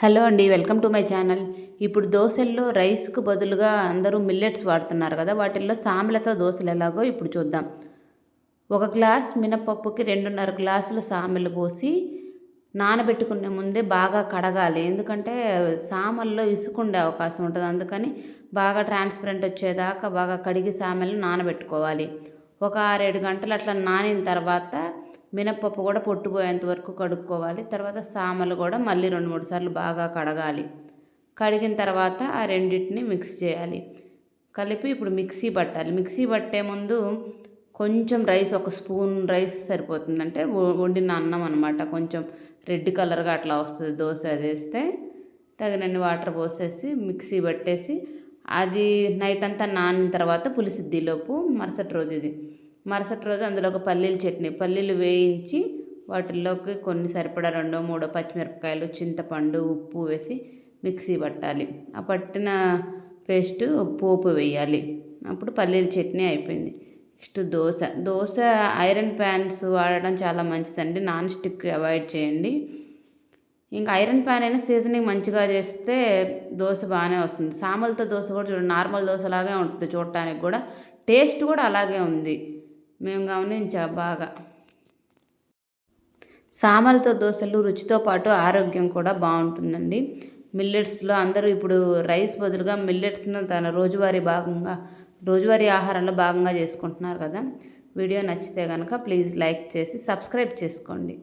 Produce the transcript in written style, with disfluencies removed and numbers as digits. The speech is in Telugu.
హలో అండి, వెల్కమ్ టు మై ఛానల్. ఇప్పుడు దోశల్లో రైస్కు బదులుగా అందరూ మిల్లెట్స్ వాడుతున్నారు కదా. వాటిల్లో సామెలతో దోశలు ఎలాగో ఇప్పుడు చూద్దాం. 1 గ్లాస్ మినపప్పుకి 2.5 గ్లాసుల సామెలు పోసి నానబెట్టుకునే ముందే బాగా కడగాలి. ఎందుకంటే సామల్లో ఇసుకుండే అవకాశం ఉంటుంది. అందుకని బాగా ట్రాన్స్పరెంట్ వచ్చేదాకా బాగా కడిగి సామెలు నానబెట్టుకోవాలి. ఒక 6-7 గంటలు అట్లా నానిన తర్వాత మినప్పప్పు కూడా పొట్టుపోయేంత వరకు కడుక్కోవాలి. తర్వాత సామలు కూడా మళ్ళీ 2-3 సార్లు బాగా కడగాలి. కడిగిన తర్వాత ఆ రెండింటిని మిక్స్ చేయాలి. కలిపి ఇప్పుడు మిక్సీ పట్టాలి. మిక్సీ పట్టే ముందు కొంచెం రైస్, 1 స్పూన్ రైస్ సరిపోతుంది. అంటే వండిన అన్నం అనమాట. కొంచెం రెడ్ కలర్గా అట్లా వస్తుంది దోశ. అది వేస్తే తగినన్ని వాటర్ పోసేసి మిక్సీ పట్టేసి అది నైట్ అంతా నానిన తర్వాత పులిసిద్దిలోపు మరుసటి రోజు అందులో ఒక పల్లీల చట్నీ, పల్లీలు వేయించి వాటిల్లోకి కొన్ని సరిపడా 2-3 పచ్చిమిరపకాయలు, చింతపండు, ఉప్పు వేసి మిక్సీ పట్టాలి. ఆ పట్టిన పేస్ట్ పోపు వేయాలి. అప్పుడు పల్లీల చట్నీ అయిపోయింది. నెక్స్ట్ దోశ ఐరన్ ప్యాన్స్ వాడడం చాలా మంచిదండి. నాన్ స్టిక్ అవాయిడ్ చేయండి. ఇంకా ఐరన్ ప్యాన్ అయినా సీజనింగ్ మంచిగా చేస్తే దోశ బాగానే వస్తుంది. సామలతో దోశ కూడా చూడండి, నార్మల్ దోశలాగే ఉంటుంది. చూడటానికి కూడా టేస్ట్ కూడా అలాగే ఉంది. మేము గమనించా బాగా. సామలతో దోశలు రుచితో పాటు ఆరోగ్యం కూడా బాగుంటుందండి. మిల్లెట్స్లో అందరూ ఇప్పుడు రైస్ బదులుగా మిల్లెట్స్ను తన రోజువారీ ఆహారంలో భాగంగా చేసుకుంటున్నారు కదా. వీడియో నచ్చితే కనుక ప్లీజ్ లైక్ చేసి సబ్స్క్రైబ్ చేసుకోండి.